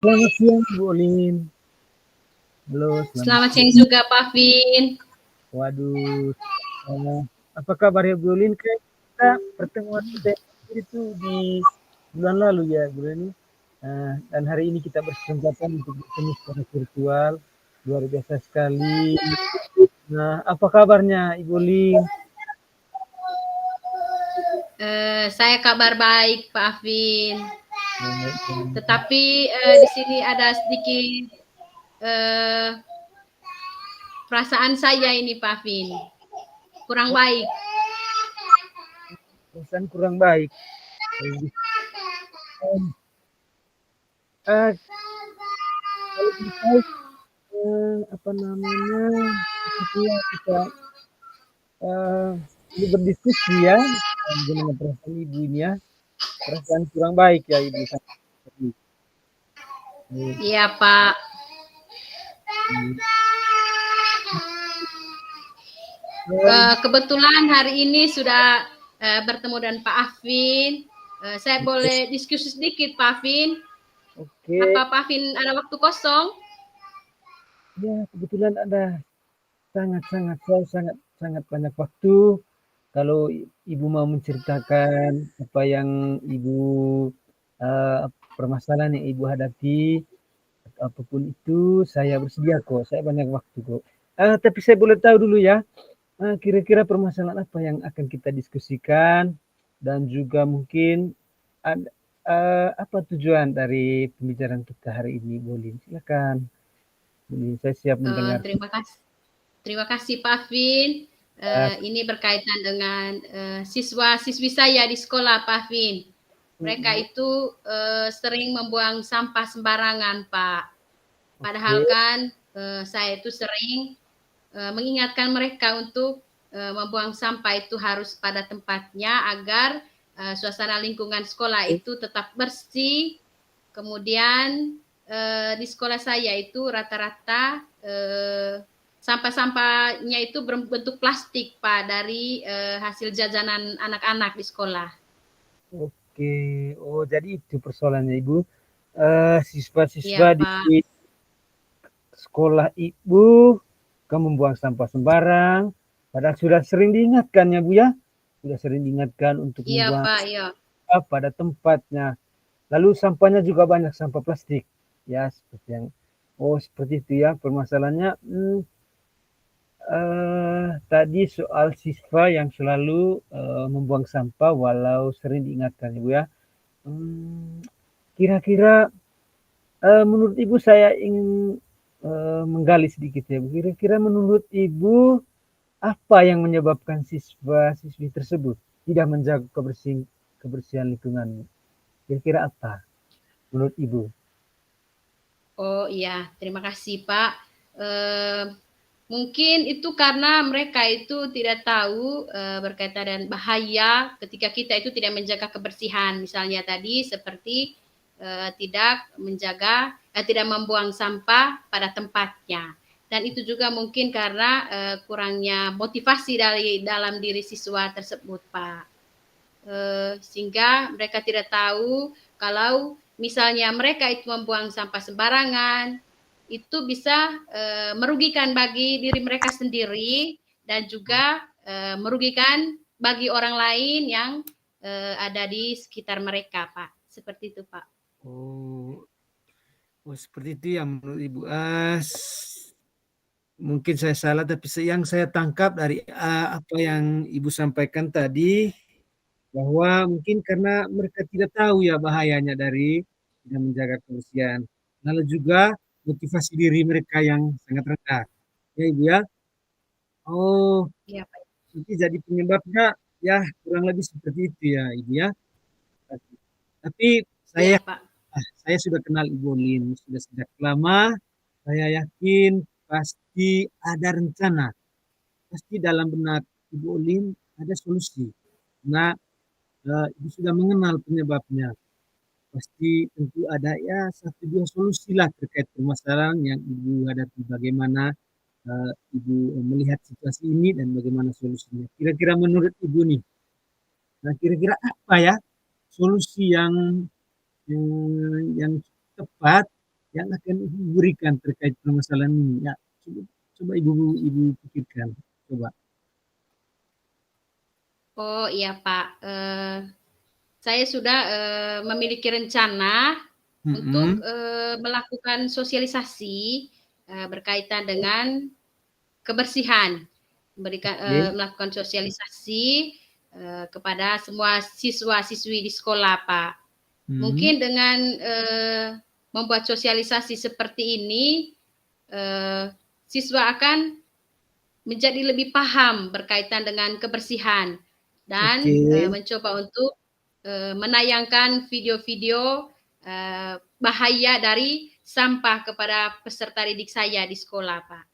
Selamat siang, Bu Olin. Halo, Selamat siang juga, Pak Vin. Waduh, apa kabar ya Bu Olin? Kayak kita pertemuan kita itu di bulan lalu ya, Bu Olin. Dan hari ini kita berkesempatan untuk bertemu secara virtual. Luar biasa sekali. Nah, apa kabarnya Ibu Olin? Saya kabar baik, Pak Vin. Eh, Tetapi di sini ada sedikit perasaan saya ini, Pak Vin. Kurang baik. Perasaan kurang baik. Eh, kalau bisa, apa namanya, sepertinya kita ini berdiskusi ya, bagaimana perasaan ibu ini ya, perasaan kurang baik ya ibu. Iya, Pak. Kebetulan hari ini sudah bertemu dengan Pak Afin. Saya boleh diskusi sedikit, Pak Afin. Oke. Apa Pak Afin ada waktu kosong? Ya, kebetulan ada sangat banyak waktu. Kalau ibu mau menceritakan apa yang ibu permasalahan yang ibu hadapi, atau apapun itu, saya bersedia kok. Saya banyak waktu kok. Tapi saya boleh tahu dulu ya, kira-kira permasalahan apa yang akan kita diskusikan dan juga mungkin ada, apa tujuan dari pembicaraan kita hari ini, Bolin? Silakan. Bolin, saya siap mendengar. Terima kasih Pak Vin. Ini berkaitan dengan siswa-siswi saya di sekolah, Pak Vin. Mereka itu sering membuang sampah sembarangan, Pak. Padahal kan saya itu sering mengingatkan mereka untuk membuang sampah itu harus pada tempatnya agar suasana lingkungan sekolah itu tetap bersih. Kemudian di sekolah saya itu rata-rata sampah-sampahnya itu berbentuk plastik, Pak, dari hasil jajanan anak-anak di sekolah. Oke, oh jadi itu persoalannya Ibu. Siswa-siswa Iya, di Pak. sekolah Ibu, kamu membuang sampah sembarang, padahal sudah sering diingatkan ya Bu ya, sudah sering diingatkan untuk Iya, membuang Pak, iya. sampah pada tempatnya. Lalu sampahnya juga banyak sampah plastik, ya seperti yang, oh seperti itu ya permasalahannya. Tadi soal siswa yang selalu membuang sampah walau sering diingatkan Ibu ya. Kira-kira menurut Ibu saya ingin menggali sedikit ya Bu. Kira-kira menurut Ibu apa yang menyebabkan siswa-siswi tersebut tidak menjaga kebersihan lingkungan? Kira-kira apa menurut Ibu? Oh iya, terima kasih Pak. Mungkin itu karena mereka itu tidak tahu berkaitan dengan bahaya ketika kita itu tidak menjaga kebersihan. Misalnya tadi seperti tidak membuang sampah pada tempatnya. Dan itu juga mungkin karena kurangnya motivasi dari dalam diri siswa tersebut, Pak. Sehingga mereka tidak tahu kalau misalnya mereka itu membuang sampah sembarangan, itu bisa merugikan bagi diri mereka sendiri dan juga merugikan bagi orang lain yang ada di sekitar mereka, Pak. Seperti itu, Pak. Oh, seperti itu ya menurut Ibu. Mungkin saya salah, tapi yang saya tangkap dari apa yang Ibu sampaikan tadi, bahwa mungkin karena mereka tidak tahu ya bahayanya dari tidak menjaga kebersihan. Lalu juga motivasi diri mereka yang sangat rendah. Ya Ibu ya. Oh, Iya, Pak. nanti jadi penyebabnya ya kurang lebih seperti itu ya Ibu ya. Tapi Iya, saya Pak. saya sudah kenal Ibu Olin sudah sejak lama. Saya yakin pasti ada rencana, pasti dalam benak Ibu Olin ada solusi. Nah, Ibu sudah mengenal penyebabnya. Pasti tentu ada ya satu dua solusi lah terkait permasalahan yang Ibu hadapi. Bagaimana Ibu melihat situasi ini dan bagaimana solusinya. Kira-kira menurut Ibu nih, nah kira-kira apa ya solusi yang tepat yang akan Ibu berikan terkait permasalahan ini? Ya, coba, coba Ibu pikirkan. Coba. Oh iya, Pak. Saya sudah memiliki rencana untuk Mm-mm. melakukan sosialisasi berkaitan dengan kebersihan, Oke. melakukan sosialisasi kepada semua siswa-siswi di sekolah, Pak. Mm. Mungkin dengan membuat sosialisasi seperti ini, siswa akan menjadi lebih paham berkaitan dengan kebersihan Oke. dan mencoba untuk menayangkan video-video bahaya dari sampah kepada peserta didik saya di sekolah, Pak.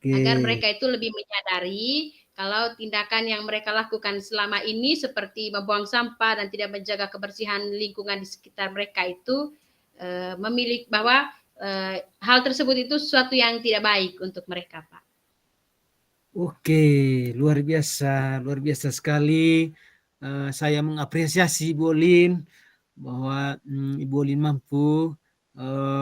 Agar Oke. mereka itu lebih menyadari kalau tindakan yang mereka lakukan selama ini seperti membuang sampah dan tidak menjaga kebersihan lingkungan di sekitar mereka itu memiliki bahwa hal tersebut itu sesuatu yang tidak baik untuk mereka, Pak. Oke, luar biasa sekali. Saya mengapresiasi Ibu Olin bahwa Ibu Olin mampu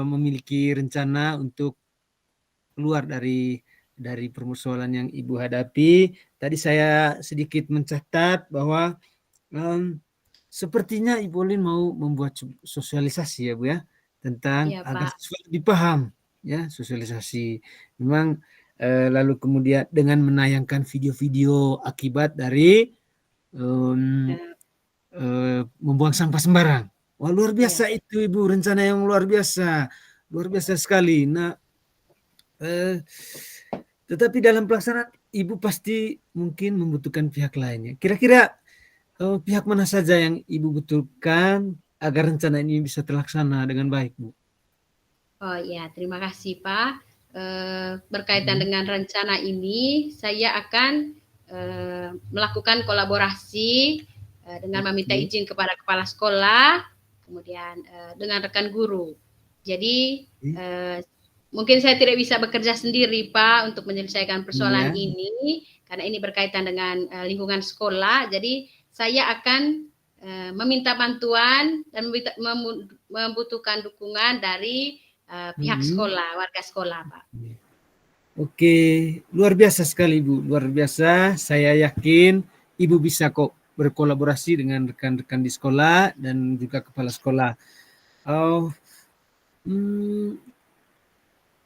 memiliki rencana untuk keluar dari permasalahan yang Ibu hadapi. Tadi saya sedikit mencatat bahwa em, sepertinya Ibu Olin mau membuat sosialisasi ya Bu ya tentang Iya, agar Pak. siswa lebih paham ya sosialisasi. Memang lalu kemudian dengan menayangkan video-video akibat dari em, Eh, membuang sampah sembarang. Wah luar iya, biasa itu Ibu, rencana yang luar biasa sekali. Nah, eh, tetapi dalam pelaksanaan Ibu pasti mungkin membutuhkan pihak lainnya. Kira-kira pihak mana saja yang Ibu butuhkan agar rencana ini bisa terlaksana dengan baik, Bu? oh iya, terima kasih Pak. Berkaitan Hmm. dengan rencana ini, saya akan melakukan kolaborasi dengan meminta Oke. izin kepada kepala sekolah, kemudian dengan rekan guru. Jadi mungkin saya tidak bisa bekerja sendiri Pak untuk menyelesaikan persoalan Iya. ini karena ini berkaitan dengan lingkungan sekolah. Jadi saya akan meminta bantuan dan membutuhkan dukungan dari pihak Hmm. sekolah, warga sekolah, Pak. Oke, luar biasa sekali Bu, luar biasa. Saya yakin Ibu bisa kok berkolaborasi dengan rekan-rekan di sekolah dan juga kepala sekolah. Oh, hmm,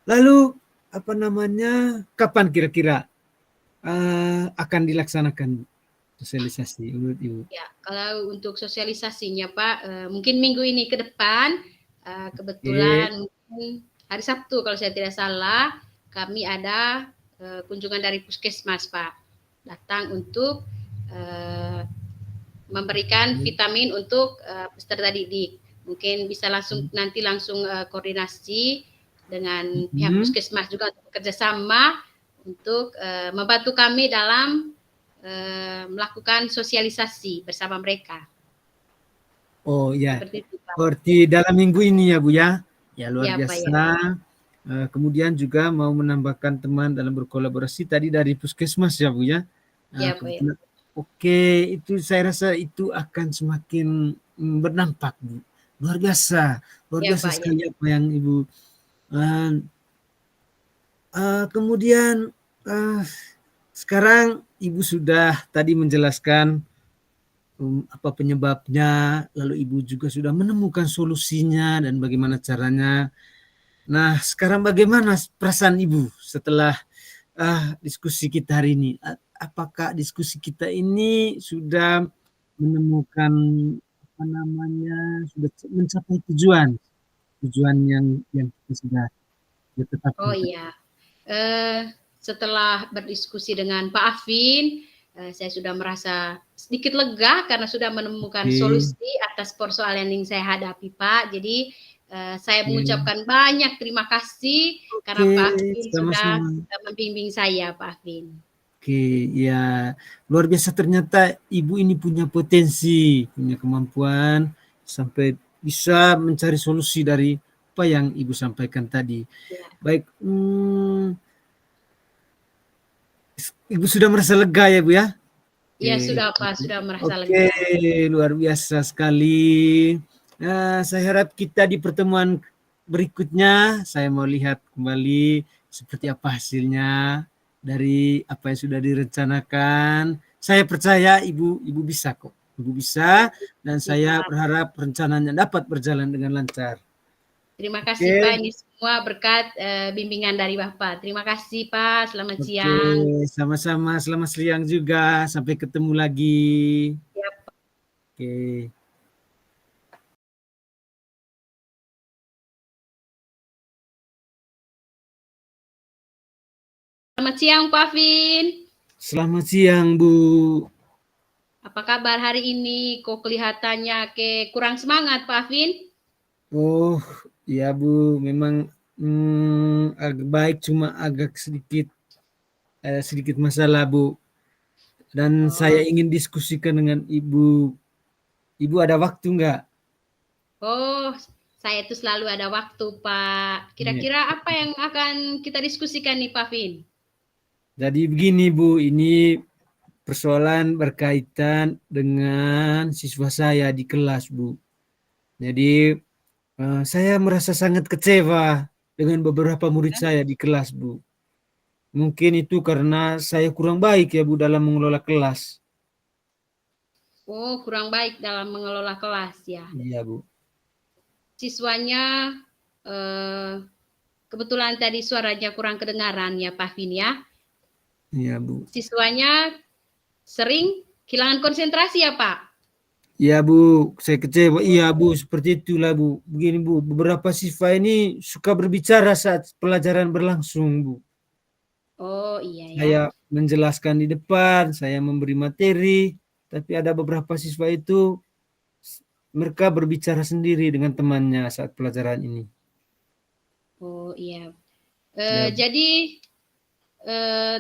lalu apa namanya? Kapan kira-kira akan dilaksanakan sosialisasi menurut Ibu? Ya, kalau untuk sosialisasinya Pak, mungkin minggu ini ke depan, Oke. kebetulan mungkin hari Sabtu kalau saya tidak salah, kami ada kunjungan dari puskesmas Pak, datang untuk memberikan vitamin untuk peserta didik. Mungkin bisa langsung koordinasi dengan pihak Hmm. puskesmas juga untuk bekerjasama untuk membantu kami dalam melakukan sosialisasi bersama mereka. Oh ya, Seperti itu Pak. Ya, seperti dalam minggu ini ya Bu ya. Ya luar ya Pak ya. biasa. Kemudian juga mau menambahkan teman dalam berkolaborasi tadi dari puskesmas ya Bu ya. Ya Pak ya. Kebetulan, oke, itu saya rasa itu akan semakin berdampak Bu. Luar Ya biasa Pak ya. sekali apa yang Ibu. Uh, kemudian uh, sekarang Ibu sudah tadi menjelaskan apa penyebabnya, lalu Ibu juga sudah menemukan solusinya dan bagaimana caranya. Nah, sekarang bagaimana perasaan Ibu setelah diskusi kita hari ini? Apakah diskusi kita ini sudah menemukan apa namanya, sudah mencapai tujuan yang kita sudah Oh tetapkan? iya. Setelah berdiskusi dengan Pak Afin, saya sudah merasa sedikit lega karena sudah menemukan Oke. solusi atas persoalan yang saya hadapi, Pak. Jadi saya mengucapkan banyak terima kasih karena Oke, Pak Afin sudah sama-sama. membimbing saya, Pak Afin. Oke, ya luar biasa ternyata ibu ini punya potensi, punya kemampuan sampai bisa mencari solusi dari apa yang ibu sampaikan tadi. Ya. Baik, ibu sudah merasa lega ya bu ya? Iya Oke. sudah Pak, sudah merasa Oke, lega. luar biasa sekali. Saya harap kita di pertemuan berikutnya, saya mau lihat kembali seperti apa hasilnya dari apa yang sudah direncanakan. Saya percaya ibu bisa kok. Ibu bisa dan Terima kasih, saya Pak. berharap rencananya dapat berjalan dengan lancar. Terima kasih Pak, Oke, ini semua berkat bimbingan dari Bapak. Terima kasih Pak, selamat oke, siang. sama-sama. Selamat siang juga. Sampai ketemu lagi. Ya, Oke. selamat siang Pak Afin. Selamat siang, Bu. Apa kabar hari ini? Kok kelihatannya kurang semangat Pak Afin? Oh, ya Bu, memang agak baik cuma agak sedikit masalah Bu. Dan saya Oh, ingin diskusikan dengan Ibu. Ibu ada waktu nggak? oh, saya itu selalu ada waktu Pak. Iya. Kira-kira apa yang akan kita diskusikan nih Pak Afin? Jadi begini Bu, ini persoalan berkaitan dengan siswa saya di kelas Bu. Jadi saya merasa sangat kecewa dengan beberapa murid saya di kelas Bu. Mungkin itu karena saya kurang baik ya Bu dalam mengelola kelas. Oh, kurang baik dalam mengelola kelas ya. Iya Bu. Siswanya eh, kebetulan tadi suaranya kurang kedengaran ya Pak Afin ya. Iya Bu. Siswanya sering kehilangan konsentrasi ya Pak? Iya Bu, saya kecewa. Iya Bu, seperti itulah Bu. Begini Bu, beberapa siswa ini suka berbicara saat pelajaran berlangsung Bu. Oh iya ya. Saya menjelaskan di depan, saya memberi materi, tapi ada beberapa siswa itu mereka berbicara sendiri dengan temannya saat pelajaran ini. Oh iya. Ya, Jadi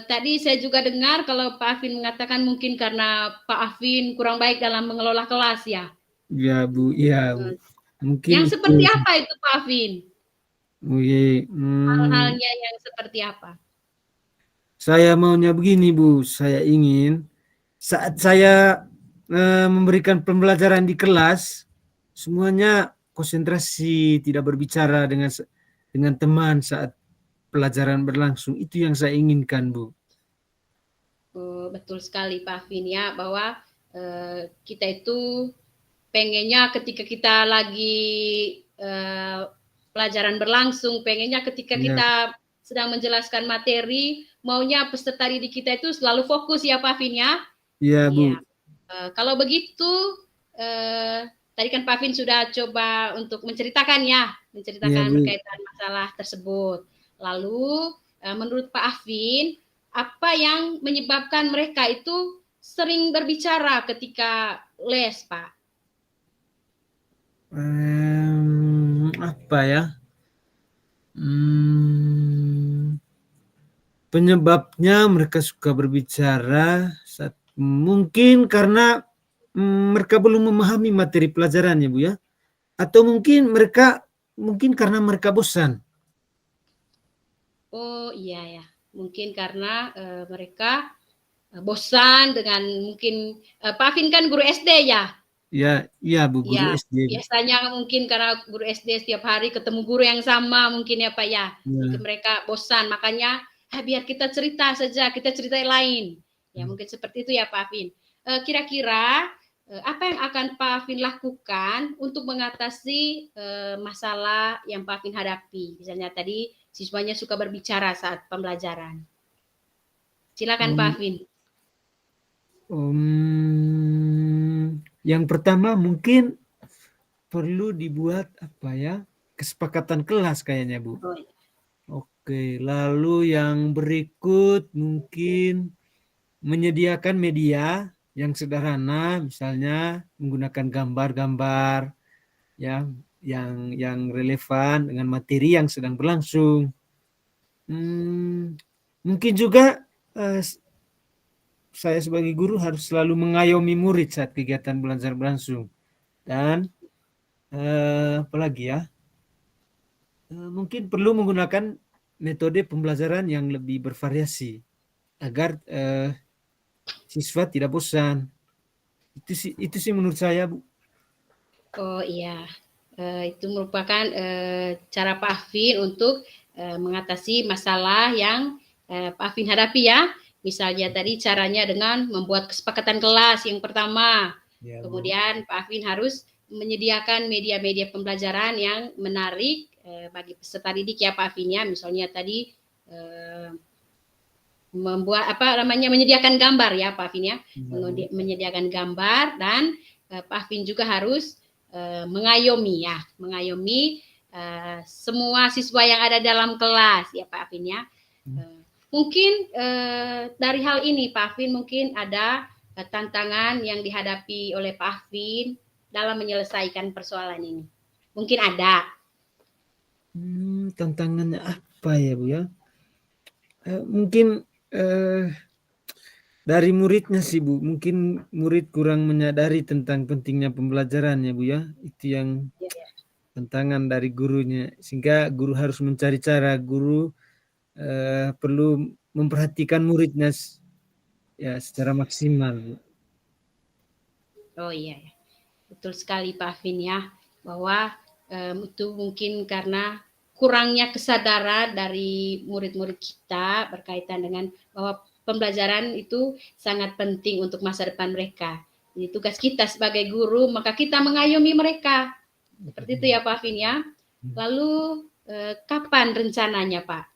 tadi saya juga dengar kalau Pak Afin mengatakan mungkin karena Pak Afin kurang baik dalam mengelola kelas ya. ya Bu, iya Bu. Eh, Mungkin Yang itu. seperti apa itu Pak Afin? Oke, Hal-halnya yang seperti apa? saya maunya begini Bu, saya ingin saat saya memberikan pembelajaran di kelas, semuanya konsentrasi, tidak berbicara dengan teman saat pelajaran berlangsung. Itu yang saya inginkan, Bu. Oh, betul sekali Pak Afin ya bahwa kita itu pengennya ketika kita lagi pelajaran berlangsung, pengennya ketika Ya, kita sedang menjelaskan materi, maunya peserta didik kita itu selalu fokus ya Pak Afin ya. ya, Iya. Bu. Kalau begitu, tadi kan Pak Vin sudah coba untuk menceritakan ya, Ya, menceritakan Bu. berkaitan masalah tersebut. Lalu, menurut Pak Afin, apa yang menyebabkan mereka itu sering berbicara ketika les, Pak? Apa ya? Penyebabnya mereka suka berbicara mungkin karena mereka belum memahami materi pelajarannya, Bu ya. Atau mungkin karena mereka bosan. Oh iya ya, mungkin karena mereka bosan dengan mungkin Pak Afin kan guru SD ya. Ya, iya Bu, guru Ya, SD. biasanya mungkin karena guru SD setiap hari ketemu guru yang sama mungkin ya Pak ya. Jadi Ya. mereka bosan, makanya biar kita cerita saja, kita cerita yang lain. Ya mungkin seperti itu ya Pak Afin. Kira-kira apa yang akan Pak Afin lakukan untuk mengatasi masalah yang Pak Afin hadapi? Misalnya tadi siswanya suka berbicara saat pembelajaran. Silakan Pak Afin. Yang pertama mungkin perlu dibuat apa ya? Kesepakatan kelas kayaknya, Bu. Oh, Oke, lalu yang berikut mungkin menyediakan media yang sederhana, misalnya menggunakan gambar-gambar ya yang relevan dengan materi yang sedang berlangsung. Mungkin juga saya sebagai guru harus selalu mengayomi murid saat kegiatan belajar berlangsung. Dan apalagi ya, mungkin perlu menggunakan metode pembelajaran yang lebih bervariasi agar siswa tidak bosan. Itu sih menurut saya, Bu. Oh iya, itu merupakan cara Pak Afin untuk mengatasi masalah yang Pak Afin hadapi ya. Misalnya tadi caranya dengan membuat kesepakatan kelas yang pertama. Ya, Bu. Kemudian Pak Afin harus menyediakan media-media pembelajaran yang menarik bagi peserta didik ya Pak Afin ya. Misalnya tadi menyediakan gambar ya Pak Afin ya. Menyediakan gambar dan Pak Afin juga harus mengayomi semua siswa yang ada dalam kelas ya Pak Afin ya. Mungkin dari hal ini Pak Afin mungkin ada tantangan yang dihadapi oleh Pak Afin dalam menyelesaikan persoalan ini. Mungkin ada. Tantangannya apa ya Bu ya? Mungkin dari muridnya sih Bu. Mungkin murid kurang menyadari tentang pentingnya pembelajaran ya Bu ya. Itu yang tantangan dari gurunya. Sehingga guru harus mencari cara. Guru perlu memperhatikan muridnya ya secara maksimal Bu. Oh iya, betul sekali Pak Afin ya, bahwa itu mungkin karena kurangnya kesadaran dari murid-murid kita berkaitan dengan bahwa pembelajaran itu sangat penting untuk masa depan mereka. Jadi tugas kita sebagai guru, maka kita mengayomi mereka. Seperti itu ya Pak Afin ya. Lalu kapan rencananya Pak?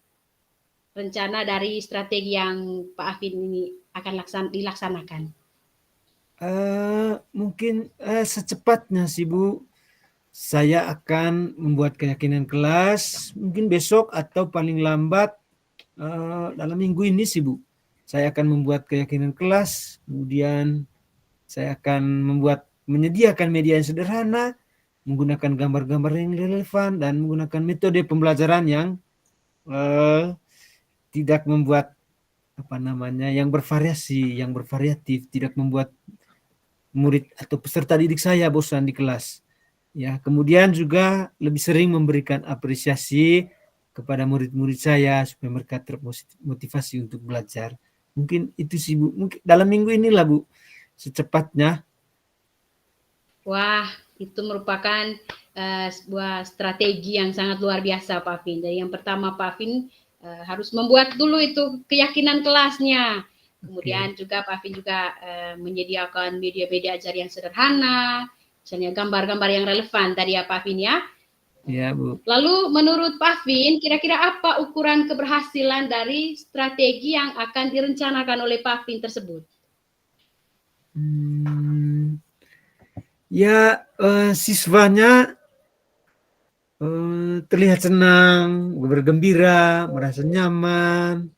Rencana dari strategi yang Pak Afin ini akan dilaksanakan? Mungkin secepatnya sih Bu. Saya akan membuat keyakinan kelas mungkin besok atau paling lambat dalam minggu ini sih Bu. Saya akan membuat keyakinan kelas, kemudian saya akan menyediakan media yang sederhana, menggunakan gambar-gambar yang relevan dan menggunakan metode pembelajaran yang tidak membuat yang bervariasi, yang bervariatif, tidak membuat murid atau peserta didik saya bosan di kelas. Ya, kemudian juga lebih sering memberikan apresiasi kepada murid-murid saya supaya mereka termotivasi untuk belajar. Mungkin itu sih Bu. Mungkin dalam minggu inilah Bu, secepatnya. Wah, itu merupakan sebuah strategi yang sangat luar biasa Pak Afin. Jadi yang pertama Pak Afin harus membuat dulu itu keyakinan kelasnya. Kemudian juga Pak Afin juga menyediakan media-media ajar yang sederhana, misalnya gambar-gambar yang relevan tadi ya Pak Afin ya. Ya Bu. Lalu menurut Pak Afin, kira-kira apa ukuran keberhasilan dari strategi yang akan direncanakan oleh Pak Afin tersebut? Ya, siswanya terlihat senang, bergembira, merasa nyaman,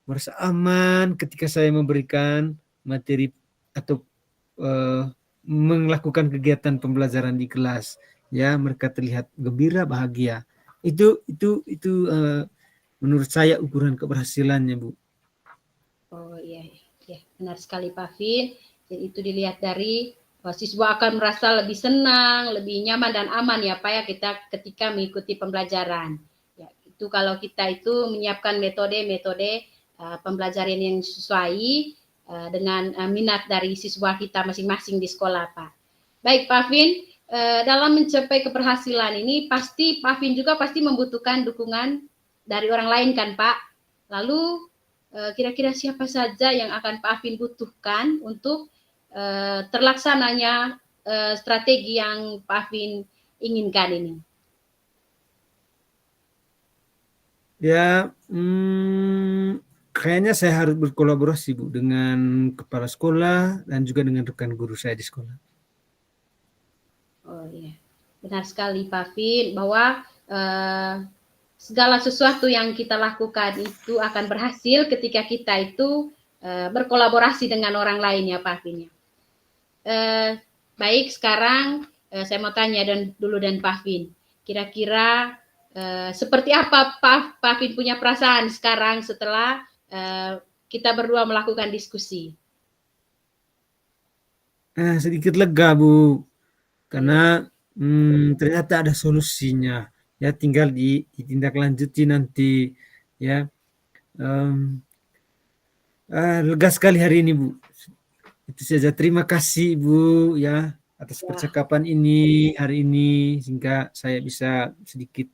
merasa aman ketika saya memberikan materi atau melakukan kegiatan pembelajaran di kelas. Ya, mereka terlihat gembira, bahagia. Itu menurut saya ukuran keberhasilannya, Bu. Oh iya, benar sekali Pak Afin. Jadi itu dilihat dari siswa akan merasa lebih senang, lebih nyaman dan aman ya Pak ya kita ketika mengikuti pembelajaran. Ya, itu kalau kita itu menyiapkan metode-metode pembelajaran yang sesuai dengan minat dari siswa kita masing-masing di sekolah Pak. Baik Pak Afin, dalam mencapai keberhasilan ini pasti Pak Afin juga pasti membutuhkan dukungan dari orang lain kan Pak. Lalu kira-kira siapa saja yang akan Pak Afin butuhkan untuk terlaksananya strategi yang Pak Afin inginkan ini? Ya, kayaknya saya harus berkolaborasi Bu dengan kepala sekolah dan juga dengan rekan guru saya di sekolah. Oh iya, benar sekali Pak Afin bahwa segala sesuatu yang kita lakukan itu akan berhasil ketika kita itu berkolaborasi dengan orang lain ya Pak Afin ya. Baik, sekarang saya mau tanya dulu Pak Afin. Kira-kira seperti apa Pak Afin punya perasaan sekarang setelah kita berdua melakukan diskusi? Sedikit lega Bu, karena ternyata ada solusinya. Ya tinggal ditindaklanjuti nanti ya. Lega sekali hari ini Bu. Itu saja. Terima kasih Bu ya atas percakapan ini hari ini sehingga saya bisa sedikit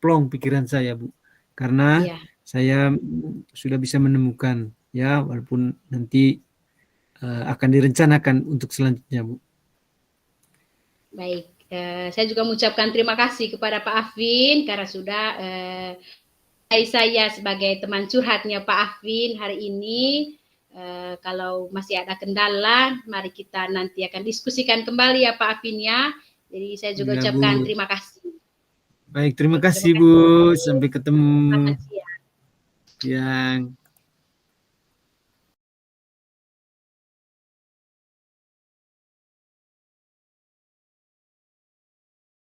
plong pikiran saya Bu. Karena saya sudah bisa menemukan ya walaupun nanti akan direncanakan untuk selanjutnya Bu. Baik, saya juga mengucapkan terima kasih kepada Pak Afin karena sudah saya sebagai teman curhatnya Pak Afin hari ini. Kalau masih ada kendala, mari kita nanti akan diskusikan kembali ya Pak Afin ya. Jadi saya juga ucapkan terima kasih. Baik, terima kasih Bu. Sampai ketemu. Selamat siang. Siang.